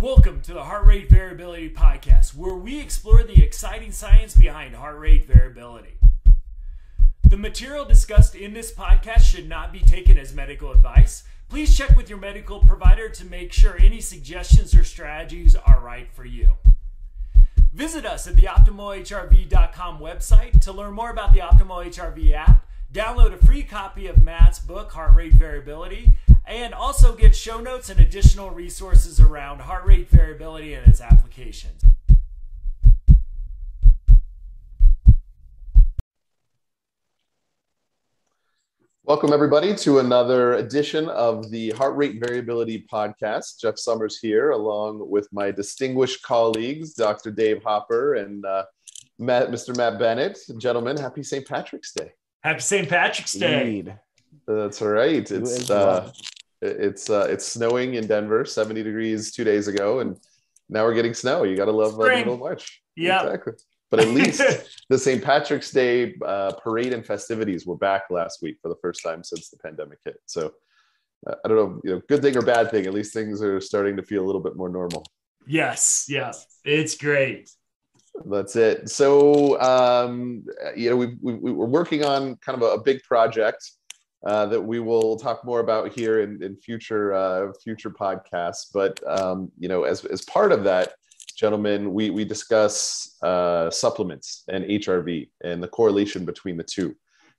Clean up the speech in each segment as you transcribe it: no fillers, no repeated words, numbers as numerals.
Welcome to the Heart Rate Variability Podcast, where we explore the exciting science behind heart rate variability. The material discussed in this podcast should not be taken as medical advice. Please check with your medical provider to make sure any suggestions or strategies are right for you. Visit us at the OptimalHRV.com website to learn more about the Optimal HRV app, download a free copy of Matt's book, Heart Rate Variability, and also get show notes and additional resources around heart rate variability and its applications. Welcome, everybody, to another edition of the Heart Rate Variability Podcast. Jeff Summers here, along with my distinguished colleagues, Dr. Dave Hopper and Mr. Matt Bennett. Gentlemen, happy St. Patrick's Day. Happy St. Patrick's Day. Indeed. That's right. It's snowing in Denver, 70 degrees 2 days ago, and now we're getting snow. You got to love the middle of March. Yeah, exactly. But at least the St. Patrick's Day parade and festivities were back last week for the first time since the pandemic hit. So I don't know, good thing or bad thing. At least things are starting to feel a little bit more normal. Yes, it's great. That's it. So we're working on kind of a big project that we will talk more about here in future podcasts. But as part of that, gentlemen, we discuss supplements and HRV and the correlation between the two.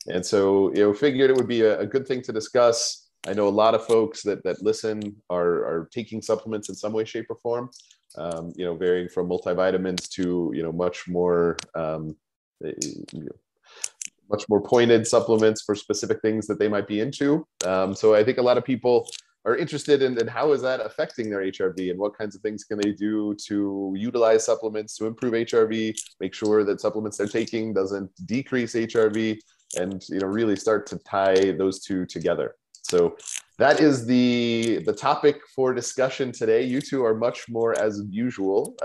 And so figured it would be a good thing to discuss. I know a lot of folks that listen are taking supplements in some way, shape, or form. Varying from multivitamins to much more pointed supplements for specific things that they might be into. So I think a lot of people are interested in how is that affecting their HRV and what kinds of things can they do to utilize supplements to improve HRV, make sure that supplements they're taking doesn't decrease HRV, and really start to tie those two together. So that is the topic for discussion today. You two are much more, as usual,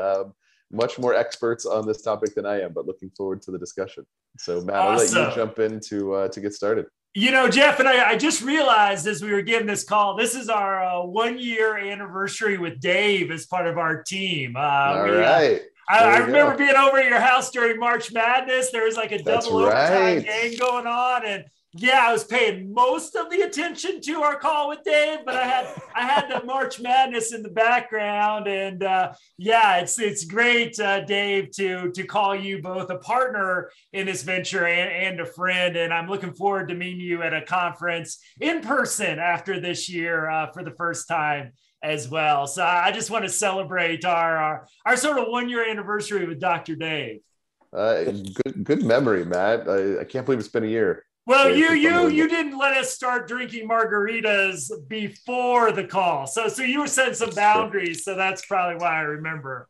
much more experts on this topic than I am, but looking forward to the discussion. So Matt, awesome. I'll let you jump in to get started. Jeff and I just realized as we were getting this call, this is our 1 year anniversary with Dave as part of our team. All right. I remember being over at your house during March Madness. There was like a double overtime game going on, and I was paying most of the attention to our call with Dave, but I had the March Madness in the background, and it's great, Dave, to call you both a partner in this venture and a friend, and I'm looking forward to meeting you at a conference in person after this year for the first time as well. So I just want to celebrate our sort of 1 year anniversary with Dr. Dave. Good memory, Matt. I can't believe it's been a year. Well, you didn't let us start drinking margaritas before the call. So you were setting some boundaries. So that's probably why I remember.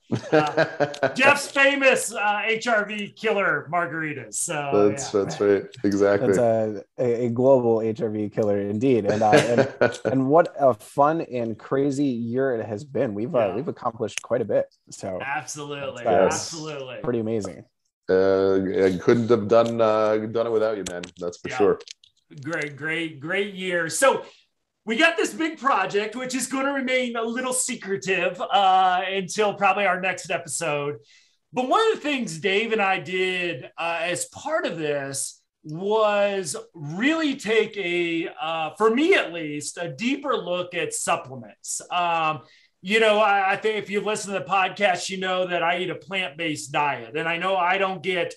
Jeff's famous HRV killer margaritas. So that's right. Exactly. That's a global HRV killer indeed. And what a fun and crazy year it has been. We've accomplished quite a bit. So absolutely. Pretty amazing. I couldn't have done it without you, man. That's for sure. Great year. So we got this big project, which is going to remain a little secretive until probably our next episode. But one of the things Dave and I did as part of this was really take for me at least, a deeper look at supplements. I think if you listen to the podcast, you know that I eat a plant-based diet, and I know I don't get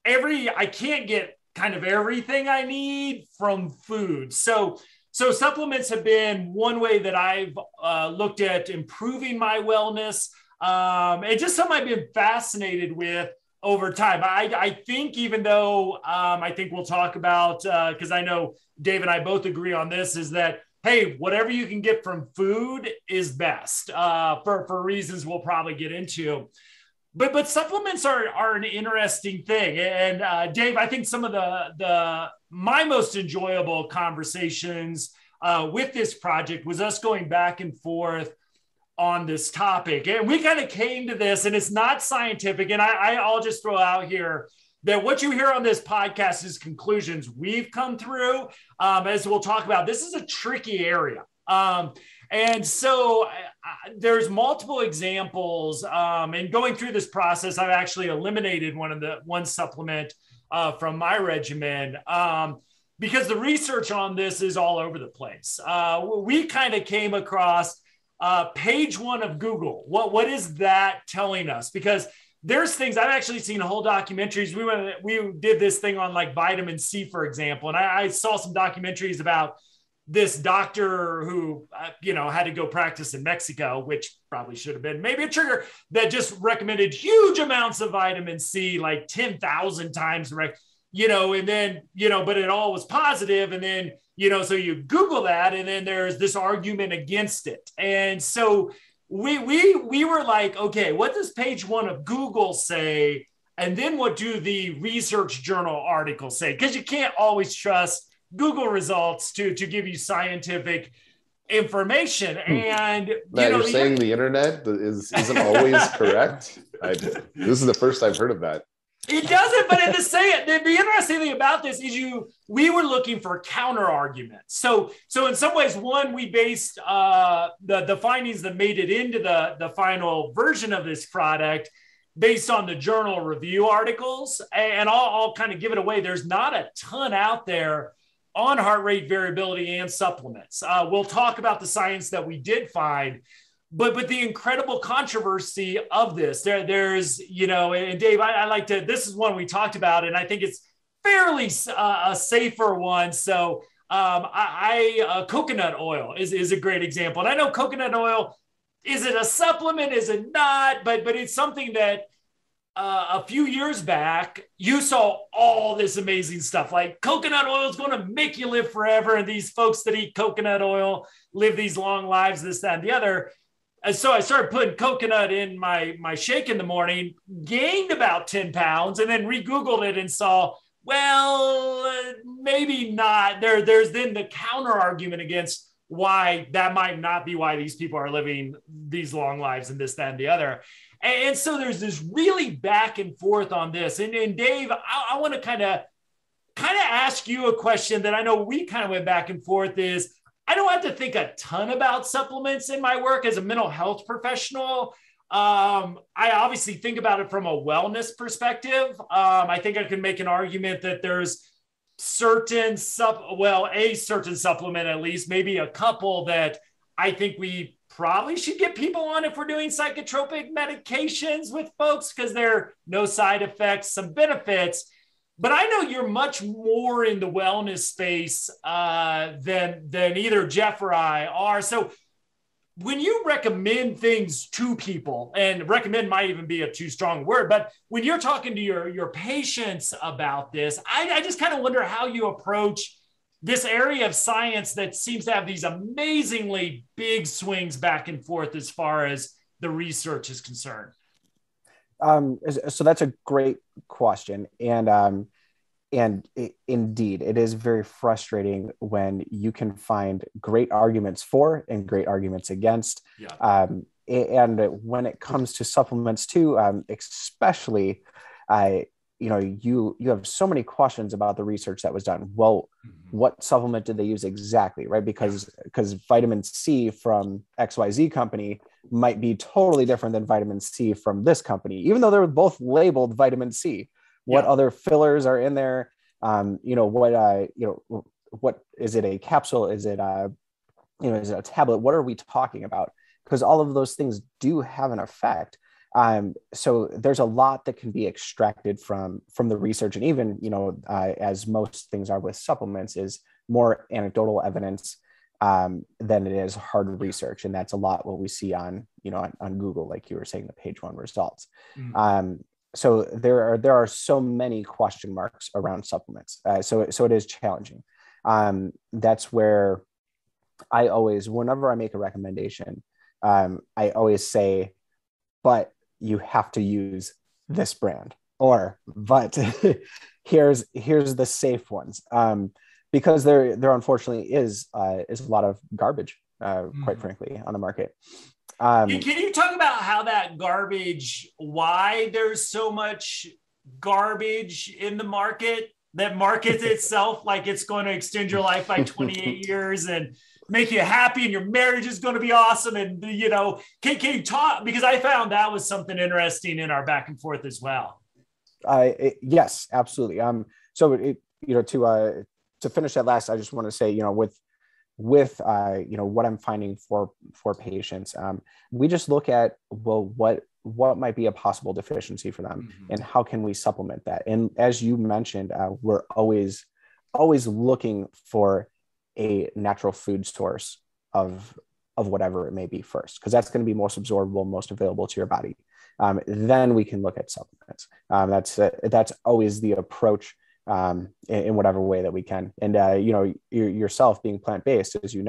I can't get kind of everything I need from food. So supplements have been one way that I've looked at improving my wellness, and just something I've been fascinated with over time. I think even though I think we'll talk about, because I know Dave and I both agree on this, is that hey, whatever you can get from food is best for reasons we'll probably get into. But supplements are an interesting thing. And Dave, I think some of my most enjoyable conversations with this project was us going back and forth on this topic. And we kind of came to this, and it's not scientific. And I'll just throw out here that what you hear on this podcast is conclusions we've come through. As we'll talk about, this is a tricky area. And so there's multiple examples. And going through this process, I've actually eliminated one supplement from my regimen because the research on this is all over the place. We kind of came across page one of Google. What is that telling us? Because there's things I've actually seen whole documentaries. We did this thing on like vitamin C, for example. And I saw some documentaries about this doctor who, had to go practice in Mexico, which probably should have been maybe a trigger, that just recommended huge amounts of vitamin C, like 10,000 times, and then, but it all was positive. And then, so you Google that, and then there's this argument against it. And so we were like, okay, what does page one of Google say? And then what do the research journal articles say? Because you can't always trust Google results to give you scientific information. And you're saying the internet isn't always correct. This is the first I've heard of that. It doesn't, but the interesting thing about this is we were looking for counter arguments. So in some ways, one, we based the findings that made it into the final version of this product based on the journal review articles. And I'll kind of give it away. There's not a ton out there on heart rate variability and supplements. We'll talk about the science that we did find, but the incredible controversy of this. There's, and Dave, I like to, this is one we talked about, and I think it's fairly a safer one. So coconut oil is a great example. And I know coconut oil, is it a supplement? Is it not? But it's something that a few years back, you saw all this amazing stuff like coconut oil is going to make you live forever. And these folks that eat coconut oil live these long lives, this, that, and the other. And so I started putting coconut in my shake in the morning, gained about 10 pounds, and then re-Googled it and saw, maybe not. There's then the counter argument against why that might not be why these people are living these long lives and this, that, and the other. And so there's this really back and forth on this. And Dave, I want to kind of ask you a question that I know we kind of went back and forth is, I don't have to think a ton about supplements in my work as a mental health professional. I obviously think about it from a wellness perspective. I think I can make an argument that there's a certain supplement, at least, maybe a couple that I think we probably should get people on if we're doing psychotropic medications with folks because there are no side effects, some benefits. But I know you're much more in the wellness space than either Jeff or I are. So when you recommend things to people, and recommend might even be a too strong word, but when you're talking to your patients about this, I just kind of wonder how you approach this area of science that seems to have these amazingly big swings back and forth as far as the research is concerned. So that's a great question. And indeed, it is very frustrating when you can find great arguments for and great arguments against. Yeah. And when it comes to supplements too, especially, you have so many questions about the research that was done. Well, what supplement did they use exactly, right? Because vitamin C from XYZ company might be totally different than vitamin C from this company, even though they're both labeled vitamin C. What other fillers are in there? What is it? A capsule? Is it is it a tablet? What are we talking about? Because all of those things do have an effect. So there's a lot that can be extracted from the research, and even as most things are with supplements, is more anecdotal evidence than it is hard research, and that's a lot what we see on Google, like you were saying, the page one results. So there are so many question marks around supplements. So it is challenging. That's where I always, whenever I make a recommendation, I always say, but you have to use this brand, but here's the safe ones. Because there unfortunately is a lot of garbage, quite frankly, on the market. Can you talk about how that garbage, why there's so much garbage in the market that markets itself like it's going to extend your life by 28 years and make you happy and your marriage is going to be awesome. And, can you talk, because I found that was something interesting in our back and forth as well. Yes, absolutely. To finish that last, I just want to say, with what I'm finding for patients, we just look at, well, what might be a possible deficiency for them, and how can we supplement that? And as you mentioned, we're always looking for a natural food source of whatever it may be first, because that's going to be most absorbable, most available to your body. Then we can look at supplements. That's always the approach, in whatever way that we can. And yourself being plant-based, as you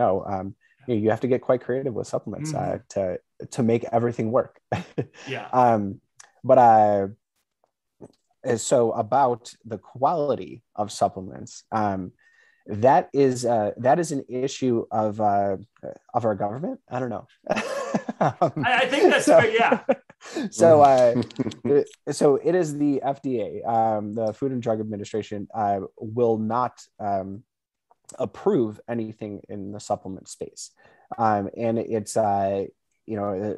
have to get quite creative with supplements to make everything work. Yeah. So about the quality of supplements, that is an issue of our government. I don't know. I think that's good. Yeah. So it is the FDA, the Food and Drug Administration, will not approve anything in the supplement space, and it's the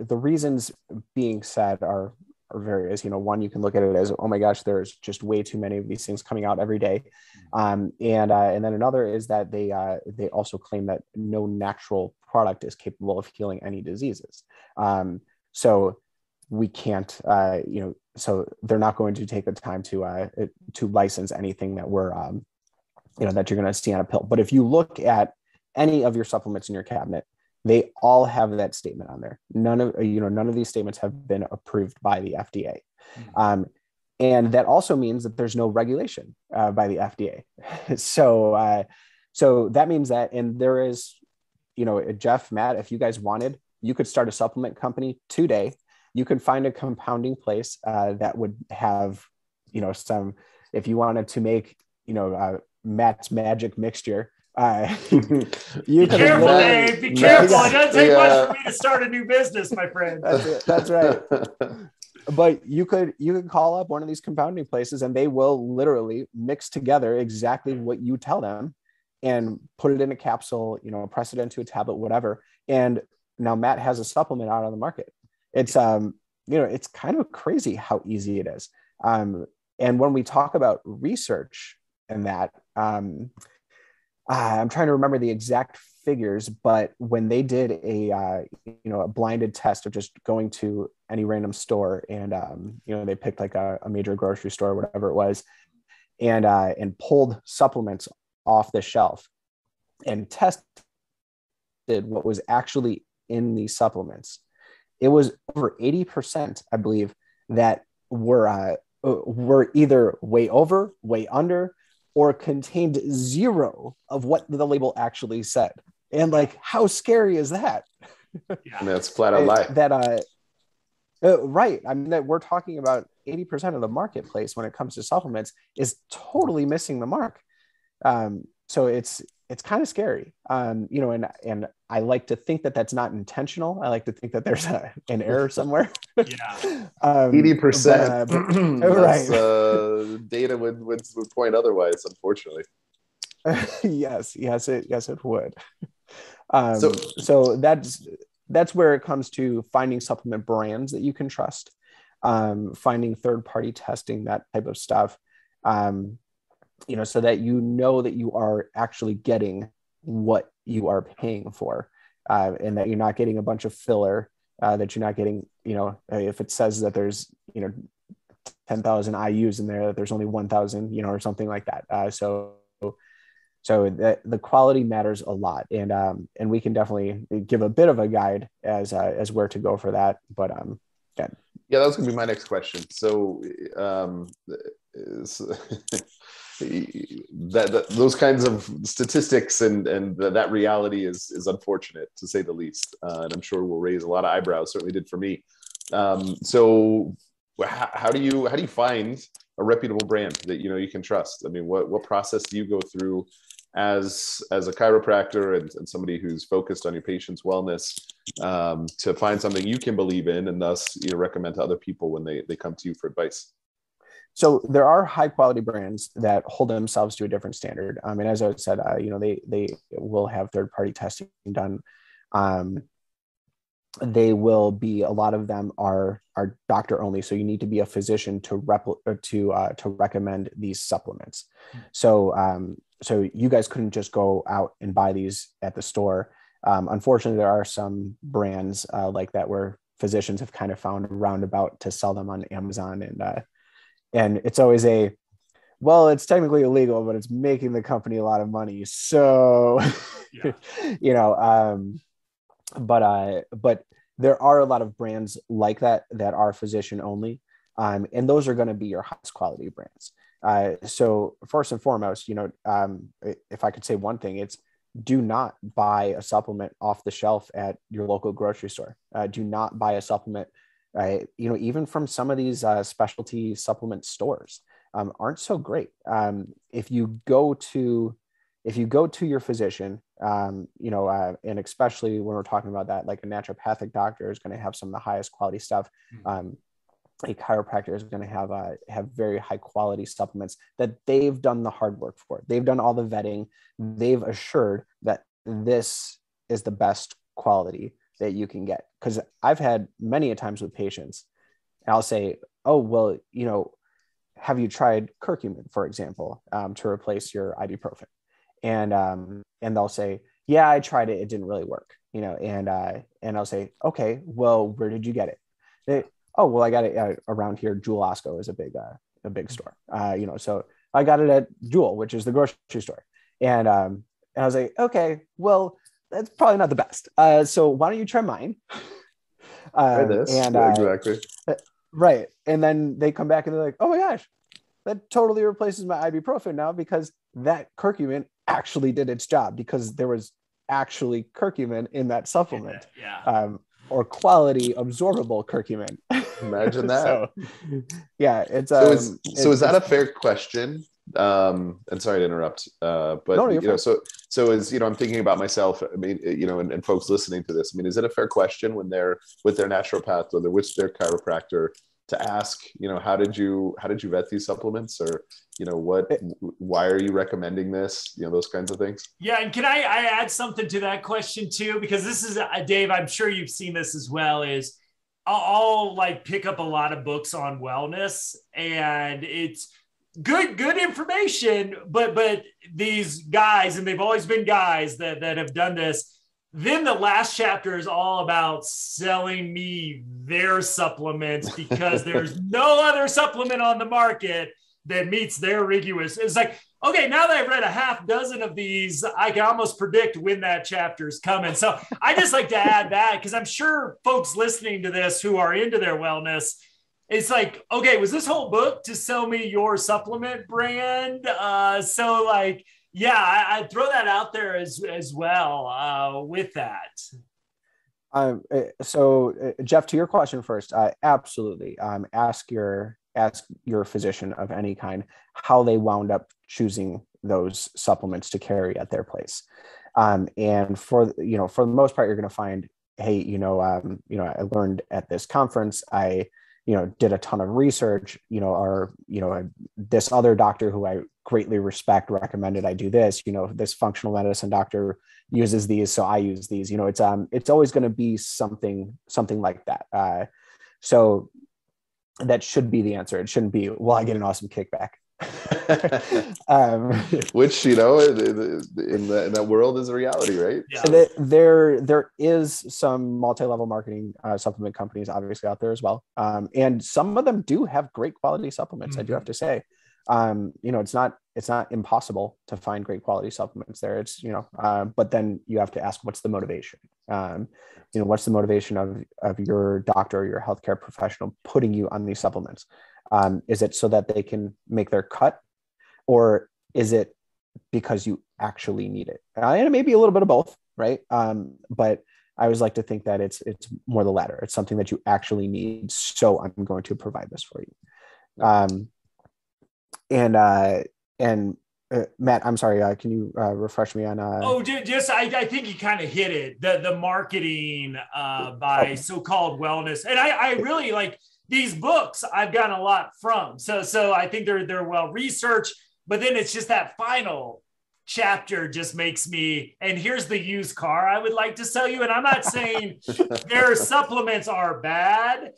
reasons being said are various. One, you can look at it as, oh my gosh, there's just way too many of these things coming out every day, and then another is that they also claim that no natural product is capable of healing any diseases. So we can't, so they're not going to take the time to license anything that we're, that you're going to see on a pill. But if you look at any of your supplements in your cabinet, they all have that statement on there. None of these statements have been approved by the FDA. And that also means that there's no regulation by the FDA. So that means that, and there is, Jeff, Matt, if you guys wanted, you could start a supplement company today. You could find a compounding place that would have, if you wanted to make, Matt's magic mixture. Be careful, Dave. Be careful. It doesn't take much for me to start a new business, my friend. That's right. But you could call up one of these compounding places, and they will literally mix together exactly what you tell them, and put it in a capsule, press it into a tablet, whatever. And now Matt has a supplement out on the market. It's it's kind of crazy how easy it is. And when we talk about research and that, I'm trying to remember the exact figures, but when they did a blinded test of just going to any random store, and they picked like a major grocery store or whatever it was, and pulled supplements off the shelf and tested what was actually in these supplements, it was over 80%, I believe, that were either way over, way under, or contained zero of what the label actually said. And like, how scary is that? Yeah. And that's flat out lie. Right. I mean, that we're talking about 80% of the marketplace when it comes to supplements is totally missing the mark. So it's kind of scary, and I like to think that that's not intentional. I like to think that there's an error somewhere. Yeah. 80%. Right. Data would point otherwise, unfortunately. Yes, it would. So that's where it comes to finding supplement brands that you can trust, finding third-party testing, that type of stuff. So that that you are actually getting what you are paying for, and that you're not getting a bunch of filler, that you're not getting, if it says that there's, 10,000 IUs in there, that there's only 1,000, or something like that. So that the quality matters a lot, and we can definitely give a bit of a guide as where to go for that. But yeah, that was going to be my next question. So those kinds of statistics and that reality is unfortunate, to say the least, and I'm sure will raise a lot of eyebrows. Certainly did for me. So how do you find a reputable brand that you can trust? I mean, what process do you go through as a chiropractor and somebody who's focused on your patient's wellness, to find something you can believe in, and thus recommend to other people when they come to you for advice? So there are high quality brands that hold themselves to a different standard. And as I said, they will have third party testing done. They will be, a lot of them are doctor only. So you need to be a physician to recommend these supplements. So you guys couldn't just go out and buy these at the store. Unfortunately, there are some brands like that where physicians have kind of found a roundabout to sell them on Amazon, and it's always well, it's technically illegal, but it's making the company a lot of money. So, but there are a lot of brands like that are physician only. And those are going to be your highest quality brands. So first and foremost, if I could say one thing, it's do not buy a supplement off the shelf at your local grocery store. Do not buy a supplement, even from some of these specialty supplement stores aren't so great. If you go to your physician, and especially when we're talking about that, like a naturopathic doctor is going to have some of the highest quality stuff. A chiropractor is going to have very high quality supplements that they've done the hard work for. They've done all the vetting. They've assured that this is the best quality that you can get. Because I've had many a times with patients, and I'll say, oh, well, have you tried curcumin, for example, to replace your ibuprofen? And they'll say, yeah, I tried it. It didn't really work, and I'll say, okay, well, where did you get it? Oh, well, I got it around here. Jewel Osco is a big store, so I got it at Jewel, which is the grocery store. And I was like, okay, well, that's probably not the best. So why don't you try mine? Try this. Exactly. Right. And then they come back and they're like, oh my gosh, that totally replaces my ibuprofen now, because that curcumin actually did its job, because there was actually curcumin in that supplement. Or quality absorbable curcumin. Imagine that. So, yeah, it's is that a fair question? And sorry to interrupt, but no, so as I'm thinking about myself, I mean, and folks listening to this, I mean, is it a fair question when they're with their naturopath or they're with their chiropractor to ask, how did you vet these supplements, or why are you recommending this, those kinds of things? Yeah. And can I add something to that question too? Because this is, Dave, I'm sure you've seen this as well, is I'll like pick up a lot of books on wellness, and it's good information, but these guys, and they've always been guys that have done this, then the last chapter is all about selling me their supplements because there's no other supplement on the market that meets their rigorous. It's like, okay, now that I've read a half dozen of these, I can almost predict when that chapter is coming. So I just like to add that, because I'm sure folks listening to this who are into their wellness, it's like, okay, was this whole book to sell me your supplement brand? So like, yeah, I throw that out there as well with that. So Jeff, to your question first, absolutely. Ask your physician of any kind how they wound up choosing those supplements to carry at their place. And for the most part, you're going to find, hey, I learned at this conference, I did a ton of research, this other doctor who I greatly respect recommended I do this, this functional medicine doctor uses these, so I use these, it's always going to be something like that. So that should be the answer. It shouldn't be, well, I get an awesome kickback. Which in that world is a reality, right? Yeah. There is some multi-level marketing supplement companies obviously out there as well, and some of them do have great quality supplements. I do have to say, it's not impossible to find great quality supplements there. It's but then you have to ask, what's the motivation? What's the motivation of your doctor or your healthcare professional putting you on these supplements? Is it so that they can make their cut, or is it because you actually need it? And it may be a little bit of both, right? But I always like to think that it's more the latter. It's something that you actually need, so I'm going to provide this for you. And Matt, I'm sorry. Can you refresh me on? I think you kind of hit it. The marketing by so-called wellness, and I really like. these books I've gotten a lot from. So I think they're well researched, but then it's just that final chapter just makes me, and here's the used car I would like to sell you. And I'm not saying their supplements are bad.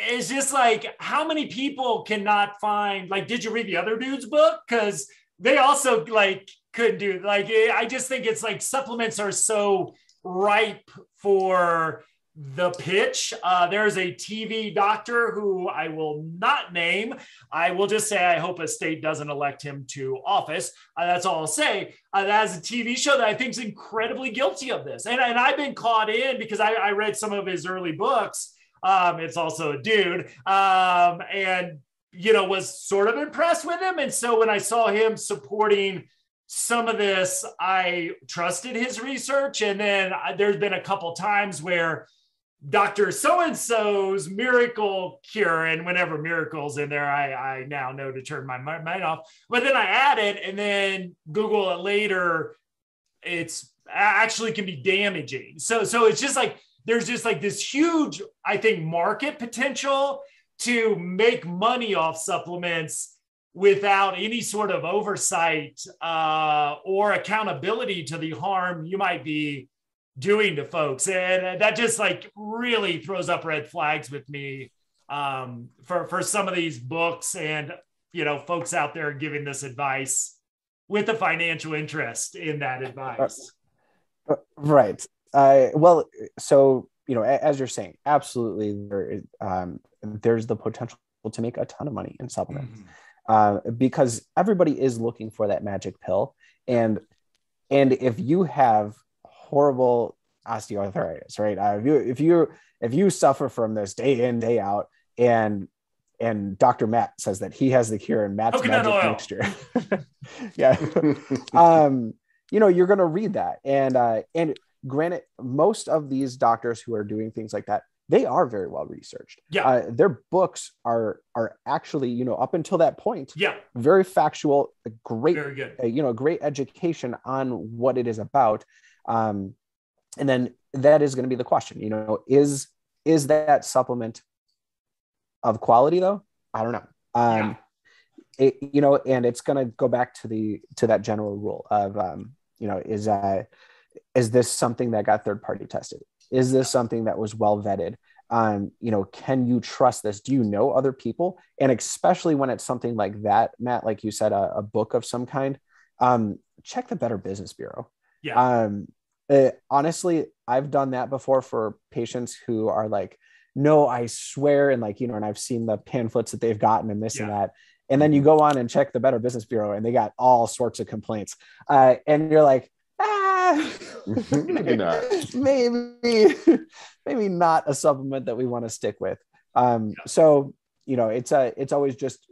It's just like, how many people cannot find, like, did you read the other dude's book? Because they also like couldn't do, like, I just think it's like supplements are so ripe for the pitch. There's a TV doctor who I will not name. I will just say I hope a state doesn't elect him to office. That's all I'll say. That has a TV show that I think is incredibly guilty of this. And I've been caught in because I read some of his early books. It's also a dude. And, you know, was sort of impressed with him. And so when I saw him supporting some of this, I trusted his research. And then there's been a couple times where Dr. So-and-so's miracle cure, and whenever miracle's in there, I now know to turn my mind off. But then I add it and then Google it later. It's actually can be damaging. So it's just like, there's just like this huge, I think, market potential to make money off supplements without any sort of oversight or accountability to the harm you might be doing to folks. And that just like really throws up red flags with me for some of these books and, you know, folks out there giving this advice with a financial interest in that advice. Right. Well, so, you know, as you're saying, absolutely, there's the potential to make a ton of money in supplements because everybody is looking for that magic pill. And if you have horrible osteoarthritis, right? If you suffer from this day in, day out, and Dr. Matt says that he has the cure and Matt's magic mixture, yeah, you know, you're going to read that. And granted, most of these doctors who are doing things like that, they are very well researched. Yeah, their books are actually, you know, up until that point, very factual, great, very good. You know, great education on what it is about. And then that is going to be the question, you know, is that supplement of quality though? I don't know. You know, and it's going to go back to that general rule of, you know, is this something that got third party tested? Is this something that was well vetted? You know, can you trust this? Do you know other people? And especially when it's something like that, Matt, like you said, a book of some kind, check the Better Business Bureau. Yeah. Honestly, I've done that before for patients who are like, no, I swear. And like, you know, and I've seen the pamphlets that they've gotten and this and that. And then you go on and check the Better Business Bureau and they got all sorts of complaints. And you're like, maybe not. maybe not a supplement that we want to stick with. So, you know, it's always just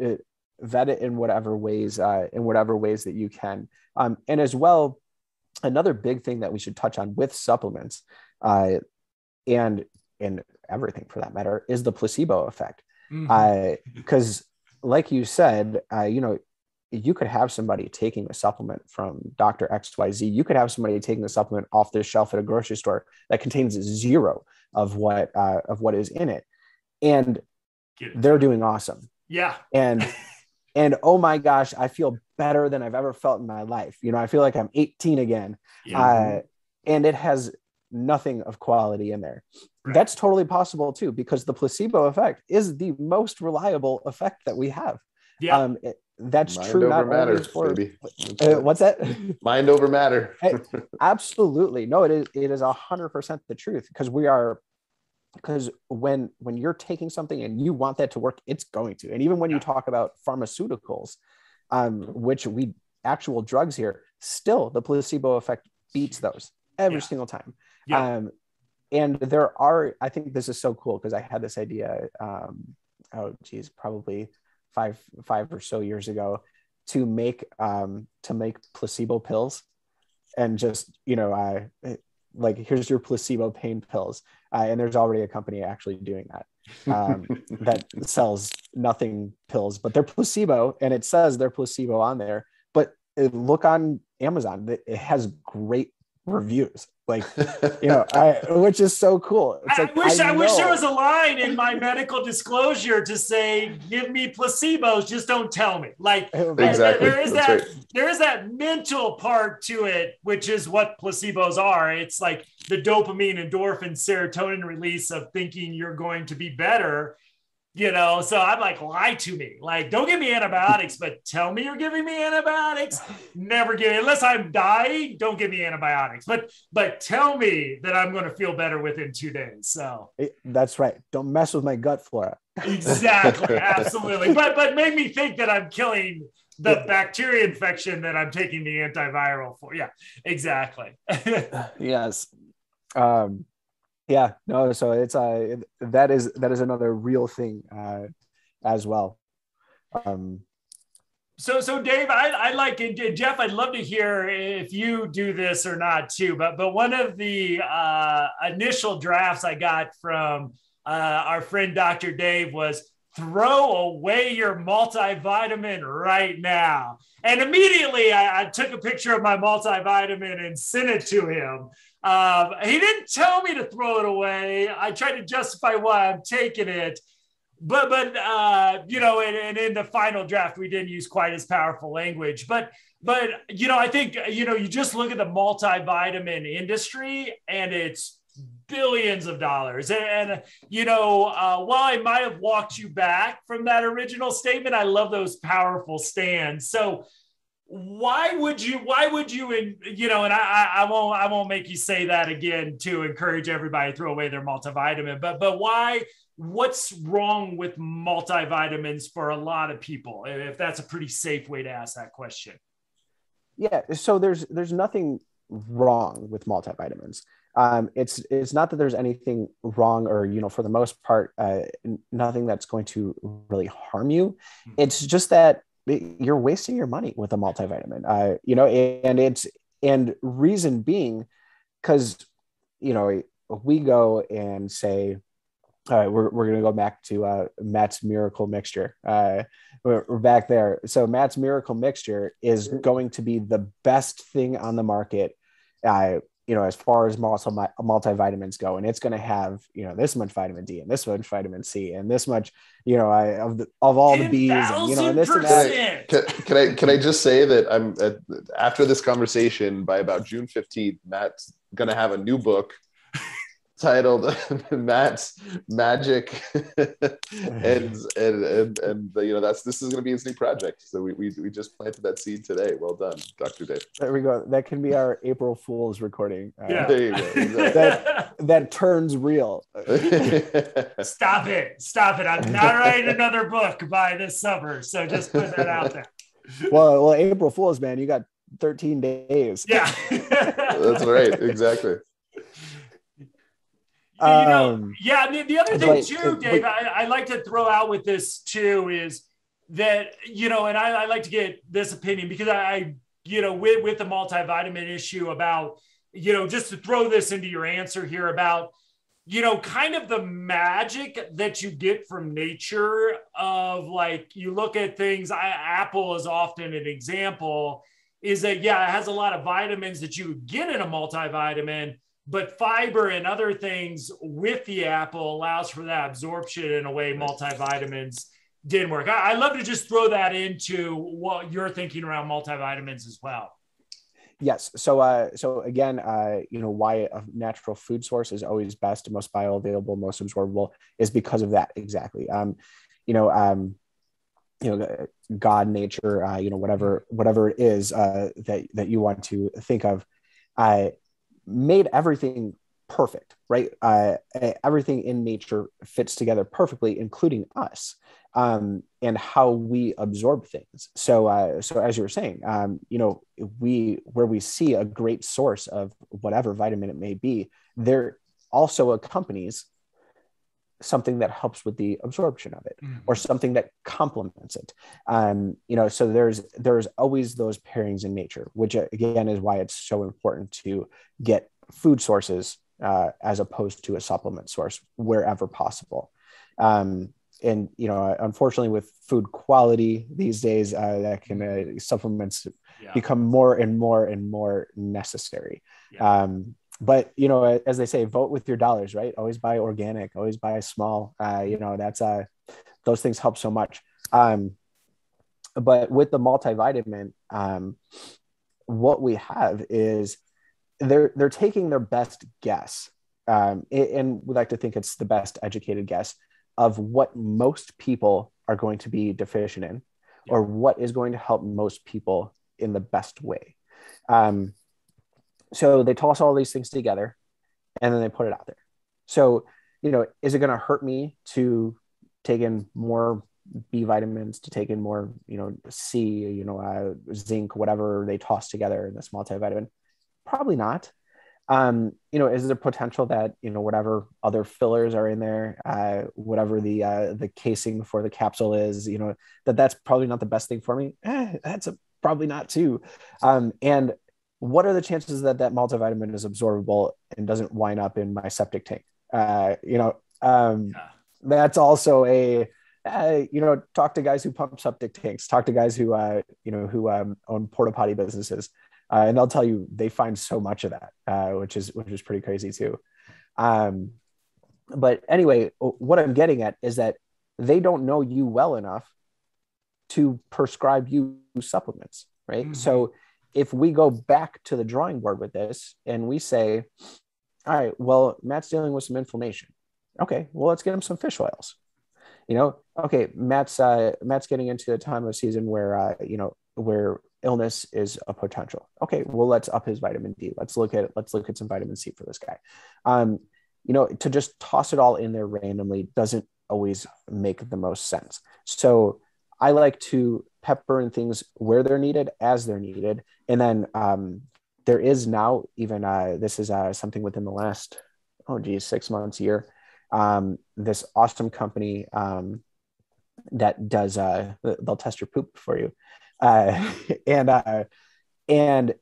vet it in whatever ways that you can. And as well, another big thing that we should touch on with supplements and everything for that matter is the placebo effect. Because like you said, you know, you could have somebody taking a supplement from Dr. XYZ. You could have somebody taking the supplement off the shelf at a grocery store that contains zero of what is in it. And they're doing awesome. Yeah. And oh my gosh, I feel better than I've ever felt in my life. You know, I feel like I'm 18 again. And it has nothing of quality in there. Right. That's totally possible too, because the placebo effect is the most reliable effect that we have. Yeah. That's Mind true. over Not matter, only for what's that? Mind over matter. Absolutely. No, it is 100% the truth, because when you're taking something and you want that to work, it's going to. And even when you talk about pharmaceuticals, which actual drugs here, still the placebo effect beats those every single time. And I think this is so cool because I had this idea, probably five or so years ago, to make placebo pills, and just, you know, like, here's your placebo pain pills. And there's already a company actually doing that, that sells nothing pills, but they're placebo, and it says they're placebo on there. But look on Amazon, it has great reviews. Like, which is so cool. It's like, I wish there was a line in my medical disclosure to say, give me placebos, just don't tell me. Like, exactly. There is that mental part to it, which is what placebos are. It's like the dopamine, endorphin, serotonin release of thinking you're going to be better. So I'm like, lie to me. Like, don't give me antibiotics, but tell me you're giving me antibiotics. Never give it, unless I'm dying, don't give me antibiotics. But tell me that I'm going to feel better within 2 days. So that's right. Don't mess with my gut flora. Exactly. Absolutely. But make me think that I'm killing the bacteria infection that I'm taking the antiviral for. Yeah, exactly. Yes. Yeah, no, so it's that is another real thing as well. So Dave, I like it. Jeff, I'd love to hear if you do this or not too. But one of the initial drafts I got from our friend Dr. Dave was throw away your multivitamin right now. And immediately I took a picture of my multivitamin and sent it to him. He didn't tell me to throw it away. I tried to justify why I'm taking it, but and in the final draft, we didn't use quite as powerful language, but I think, you just look at the multivitamin industry and it's billions of dollars. And while I might have walked you back from that original statement, I love those powerful stands. So why would you, and I won't make you say that again to encourage everybody to throw away their multivitamin, but what's wrong with multivitamins for a lot of people, if that's a pretty safe way to ask that question? Yeah. So there's nothing wrong with multivitamins. It's not that there's anything wrong or, for the most part, nothing that's going to really harm you. It's just that you're wasting your money with a multivitamin, and reason being, because, we go and say, all right, we're going to go back to Matt's Miracle Mixture. We're back there. So Matt's Miracle Mixture is going to be the best thing on the market, as far as multivitamins go, and it's going to have, this much vitamin D and this much vitamin C and this much, of all the B's, and this and that. Can I just say that I'm after this conversation, by about June 15th, Matt's going to have a new book titled Matt's Magic, and this is going to be his new project. So we just planted that seed today. Well done, Dr. Dave. There we go. That can be our April Fool's recording. Yeah. There you go. Exactly. that turns real. Stop it! I'm not writing another book by this summer. So just put that out there. Well, April Fool's, man, you got 13 days. Yeah. That's right. Exactly. The other thing too, Dave, I like to throw out with this too is that, and I like to get this opinion because with the multivitamin issue about, just to throw this into your answer here about, kind of the magic that you get from nature of, like, you look at things, Apple is often an example, is that, it has a lot of vitamins that you get in a multivitamin, but fiber and other things with the apple allows for that absorption in a way multivitamins didn't work. I love to just throw that into what you're thinking around multivitamins as well. Yes. So again, why a natural food source is always best and most bioavailable, most absorbable is because of that. Exactly. God, nature, whatever it is that you want to think of, made everything perfect, right? Everything in nature fits together perfectly, including us, and how we absorb things. So as you were saying, where we see a great source of whatever vitamin it may be, there also accompanies something that helps with the absorption of it, or something that complements it. So there's always those pairings in nature, which again is why it's so important to get food sources as opposed to a supplement source wherever possible. Unfortunately, with food quality these days, that can supplements become more and more and more necessary. Yeah. But as they say, vote with your dollars, right? Always buy organic, always buy small. That's those things help so much. But with the multivitamin, what we have is they're taking their best guess, and we like to think it's the best educated guess of what most people are going to be deficient in, or what is going to help most people in the best way. So they toss all these things together and then they put it out there. So, is it going to hurt me to take in more B vitamins, to take in more, C, zinc, whatever they toss together in this multivitamin? Probably not. Is there potential that, whatever other fillers are in there, whatever the casing for the capsule is, that's probably not the best thing for me? That's probably not too. And what are the chances that multivitamin is absorbable and doesn't wind up in my septic tank? That's also talk to guys who pump septic tanks, talk to guys who own porta potty businesses. And they'll tell you they find so much of that, which is pretty crazy too. But anyway, what I'm getting at is that they don't know you well enough to prescribe you supplements, right? Mm-hmm. So if we go back to the drawing board with this and we say, all right, well, Matt's dealing with some inflammation. Okay, well, let's get him some fish oils. Okay, Matt's getting into a time of season where illness is a potential. Okay, well, let's up his vitamin D. Let's look at some vitamin C for this guy. To just toss it all in there randomly doesn't always make the most sense. So I like to pepper in things where they're needed, as they're needed. And then there is now even, this is something within the last, 6 months, year, this awesome company that does, they'll test your poop for you. And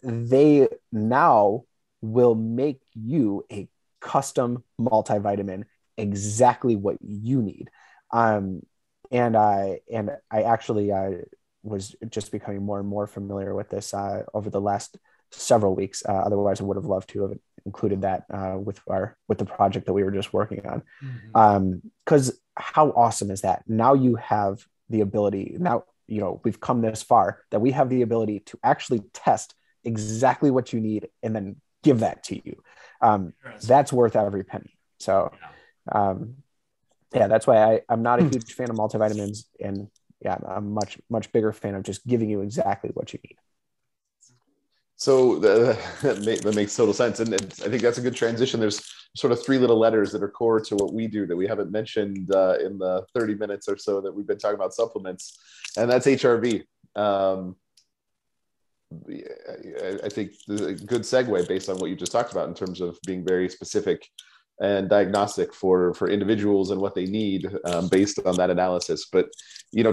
they now will make you a custom multivitamin exactly what you need. And I actually was just becoming more and more familiar with this over the last several weeks. Otherwise, I would have loved to have included that with the project that we were just working on. Because how awesome is that? Now you have the ability. Now we've come this far that we have the ability to actually test exactly what you need and then give that to you. That's worth every penny. So. That's why I'm not a huge fan of multivitamins, and I'm much bigger fan of just giving you exactly what you need. So that makes total sense, and I think that's a good transition. There's sort of 3 little letters that are core to what we do that we haven't mentioned in the 30 minutes or so that we've been talking about supplements, and that's HRV. I think a good segue based on what you just talked about in terms of being very specific and diagnostic for individuals and what they need based on that analysis. But,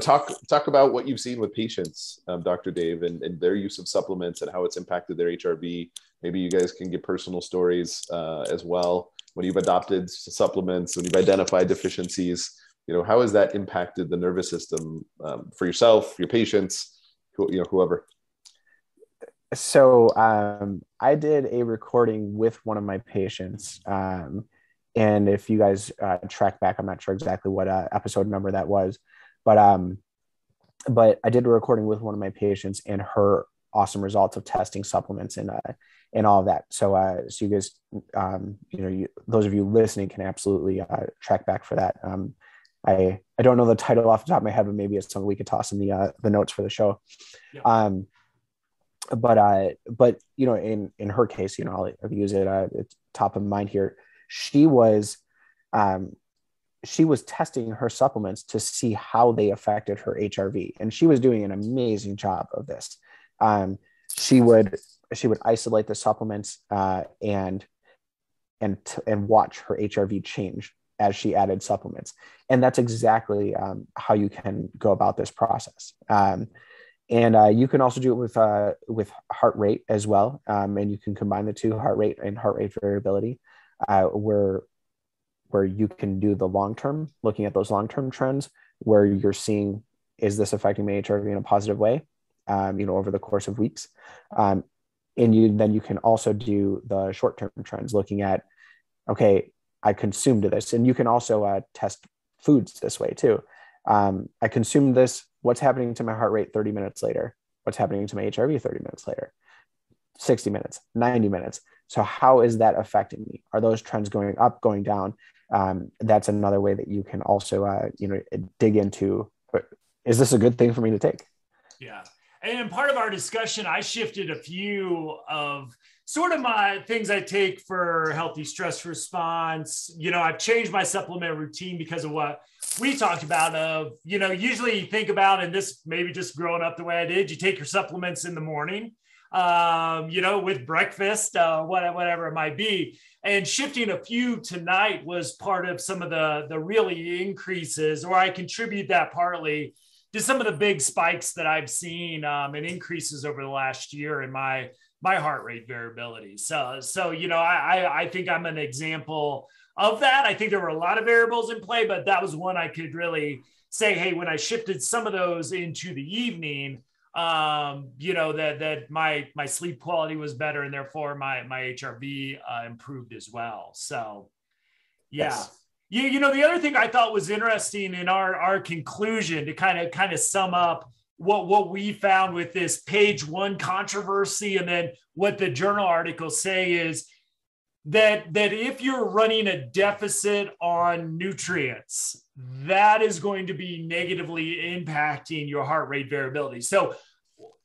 talk about what you've seen with patients, Dr. Dave, and their use of supplements and how it's impacted their HRV. Maybe you guys can give personal stories as well. When you've adopted supplements, when you've identified deficiencies, how has that impacted the nervous system for yourself, your patients, whoever? So I did a recording with one of my patients. And if you guys track back, I'm not sure exactly what episode number that was, but I did a recording with one of my patients and her awesome results of testing supplements and all of that. So you guys, those of you listening can absolutely track back for that. I don't know the title off the top of my head, but maybe it's something we could toss in the notes for the show. Yeah. But in her case, I'll use it. It's top of mind here. She was testing her supplements to see how they affected her HRV, and she was doing an amazing job of this. She would isolate the supplements and watch her HRV change as she added supplements, and that's exactly how you can go about this process. And you can also do it with heart rate as well. And you can combine the two, heart rate and heart rate variability, where you can do the long-term, looking at those long-term trends where you're seeing, is this affecting my HRV in a positive way, over the course of weeks? And then you can also do the short-term trends, looking at, okay, I consumed this. And you can also test foods this way too. I consumed this. What's happening to my heart rate 30 minutes later? What's happening to my HRV 30 minutes later? 60 minutes, 90 minutes. So how is that affecting me? Are those trends going up, going down? That's another way that you can also, dig into, is this a good thing for me to take? Yeah. And part of our discussion, I shifted a few of sort of my things I take for healthy stress response. I've changed my supplement routine because of what we talked about of, usually you think about, and this maybe just growing up the way I did, you take your supplements in the morning, with breakfast, whatever it might be. And shifting a few tonight was part of some of the really increases, or I contribute that partly to some of the big spikes that I've seen and increases over the last year in my heart rate variability. So I think I'm an example of that. I think there were a lot of variables in play, but that was one I could really say, hey, when I shifted some of those into the evening, that my sleep quality was better, and therefore my HRV improved as well. So yeah. Yes. The other thing I thought was interesting in our conclusion, to kind of sum up what we found with this page 1 controversy, and then what the journal articles say, is that if you're running a deficit on nutrients, that is going to be negatively impacting your heart rate variability. So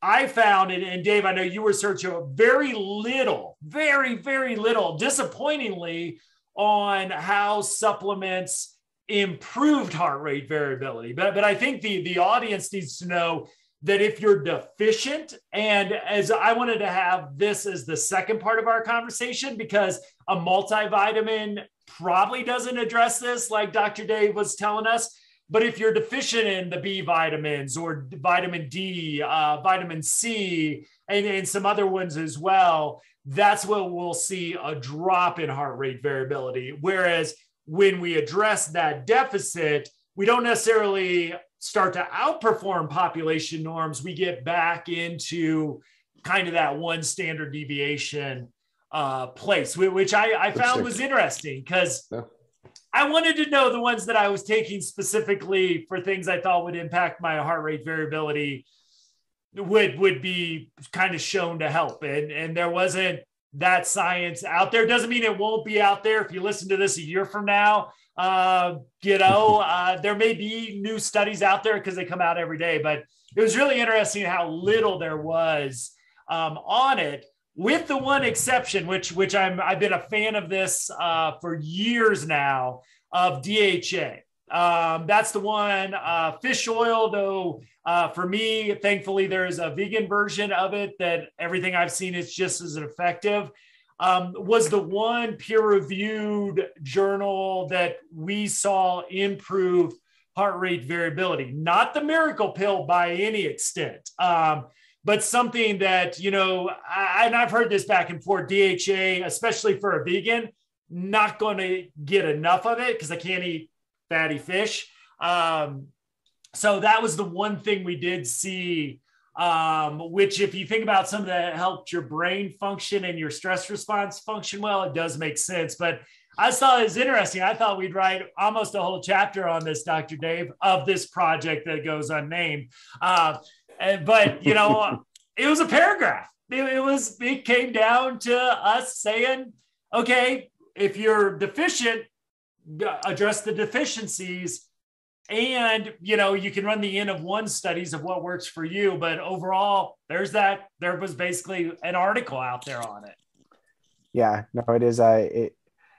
I found, and Dave, I know you researched very little, very, very little, disappointingly, on how supplements improved heart rate variability. But I think the audience needs to know that if you're deficient, and as I wanted to have this as the second part of our conversation, because a multivitamin probably doesn't address this, like Dr. Dave was telling us. But if you're deficient in the B vitamins or vitamin D, vitamin C, and some other ones as well, that's what we'll see a drop in heart rate variability. Whereas when we address that deficit, we don't necessarily start to outperform population norms. We get back into kind of that one standard deviation place, which I found was interesting, because I wanted to know the ones that I was taking specifically for things I thought would impact my heart rate variability would be kind of shown to help. And there wasn't that science out there. Doesn't mean it won't be out there. If you listen to this a year from now, there may be new studies out there because they come out every day, but it was really interesting how little there was on it, with the one exception, which I've been a fan of this for years now, of DHA. That's the one. Fish oil, though, for me, thankfully, there's a vegan version of it that everything I've seen is just as effective. Was the one peer-reviewed journal that we saw improve heart rate variability. Not the miracle pill by any extent, but something that, and I've heard this back and forth, DHA, especially for a vegan, not going to get enough of it because I can't eat fatty fish. So that was the one thing we did see, which if you think about something that helped your brain function and your stress response function well, it does make sense. But I just thought it was interesting. I thought we'd write almost a whole chapter on this, Dr. Dave, of this project that goes unnamed. But it was a paragraph. It came down to us saying, okay, if you're deficient, address the deficiencies. And, you can run the N of 1 studies of what works for you. But overall, there was basically an article out there on it. Yeah, no, it is.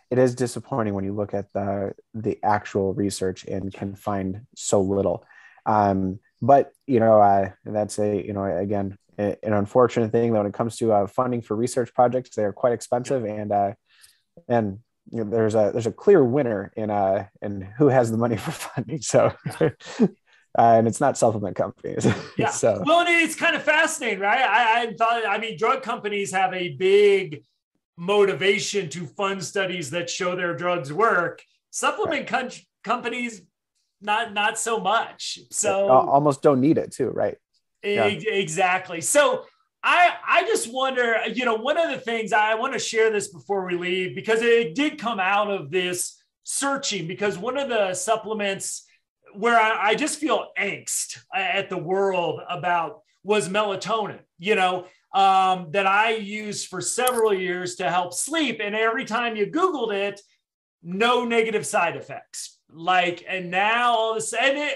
It is disappointing when you look at the actual research and can find so little. But, that's again, an unfortunate thing that when it comes to funding for research projects, they are quite expensive. And there's a clear winner in who has the money for funding. So, and it's not supplement companies. Yeah. So, well, it's kind of fascinating, right? I thought, drug companies have a big motivation to fund studies that show their drugs work. Supplement companies, not so much. So almost don't need it too, right? Exactly. So I just wonder, one of the things I want to share this before we leave, because it did come out of this searching, because one of the supplements where I just feel angst at the world about was melatonin, that I used for several years to help sleep. And every time you Googled it, no negative side effects. And now all of a sudden,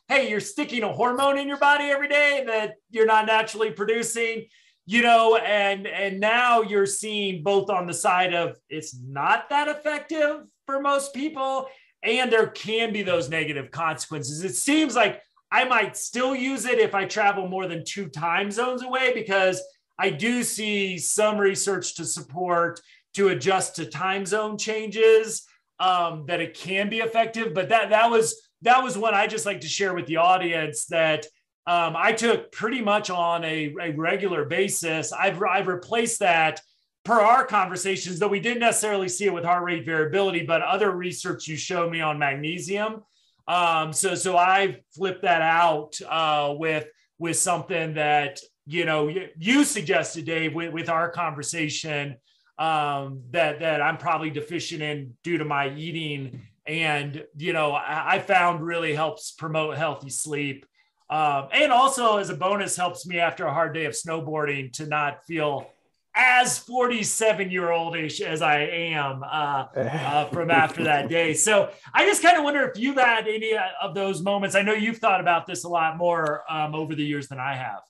hey, you're sticking a hormone in your body every day that you're not naturally producing, and now you're seeing both on the side of it's not that effective for most people, and there can be those negative consequences. It seems like I might still use it if I travel more than 2 time zones away, because I do see some research to support to adjust to time zone changes, that it can be effective. But that was one I just like to share with the audience that I took pretty much on a regular basis. I've replaced that per our conversations, though we didn't necessarily see it with heart rate variability, but other research you showed me on magnesium. So I flipped that out with something that, you suggested, Dave, with our conversation, that I'm probably deficient in due to my eating. And, I found really helps promote healthy sleep. And also as a bonus helps me after a hard day of snowboarding to not feel as 47-year-old-ish as I am from after that day. So I just kind of wonder if you've had any of those moments. I know you've thought about this a lot more over the years than I have.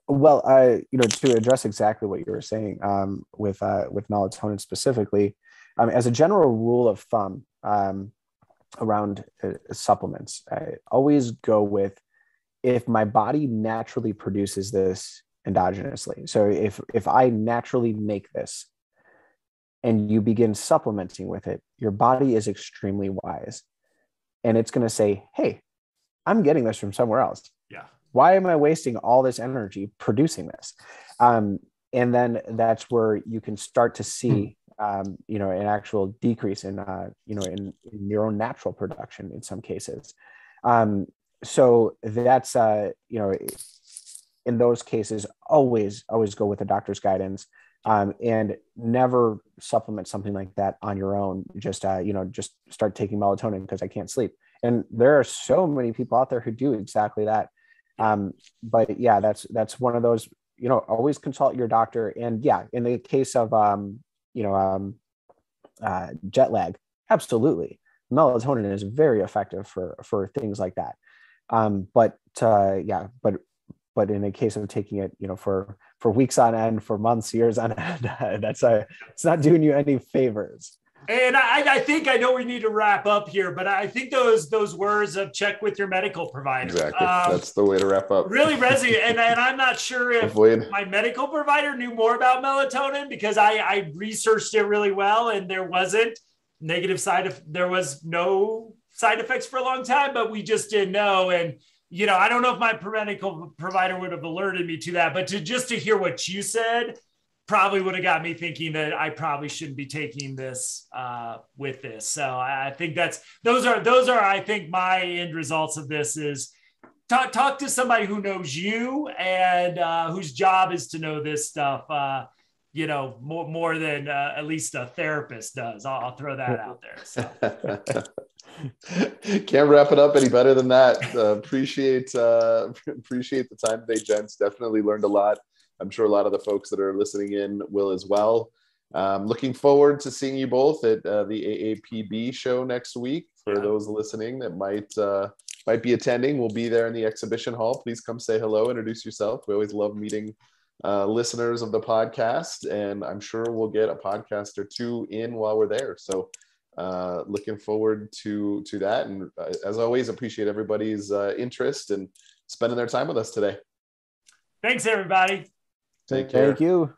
Well, to address exactly what you were saying with melatonin specifically, as a general rule of thumb around supplements, I always go with if my body naturally produces this endogenously. So if I naturally make this and you begin supplementing with it, your body is extremely wise. And it's going to say, hey, I'm getting this from somewhere else. Yeah. Why am I wasting all this energy producing this? And then that's where you can start to see, an actual decrease in your own natural production in some cases. So that's, in those cases, always go with the doctor's guidance, and never supplement something like that on your own. Just start taking melatonin because I can't sleep. And there are so many people out there who do exactly that. But yeah, that's one of those, always consult your doctor. And yeah, in the case of, jet lag, absolutely. Melatonin is very effective for things like that. But in a case of taking it, for weeks on end, for months, years on end, it's not doing you any favors. And I think I know we need to wrap up here, but I think those words of check with your medical provider. Exactly. That's the way to wrap up. Really resonate. And I'm not sure if my medical provider knew more about melatonin, because I researched it really well and there wasn't there was no side effects for a long time, but we just didn't know. And, I don't know if my medical provider would have alerted me to that, but to hear what you said probably would have got me thinking that I probably shouldn't be taking this with this. So I think those are, I think, my end results of this is talk to somebody who knows you and whose job is to know this stuff, more than at least a therapist does. I'll throw that out there. So. Can't wrap it up any better than that. Appreciate the time today, gents. Definitely learned a lot. I'm sure a lot of the folks that are listening in will as well. Looking forward to seeing you both at the AAPB show next week. For those listening that might be attending, we'll be there in the exhibition hall. Please come say hello, introduce yourself. We always love meeting listeners of the podcast, and I'm sure we'll get a podcast or two in while we're there. So looking forward to that. And as always, appreciate everybody's interest and spending their time with us today. Thanks, everybody. Take care. Thank you.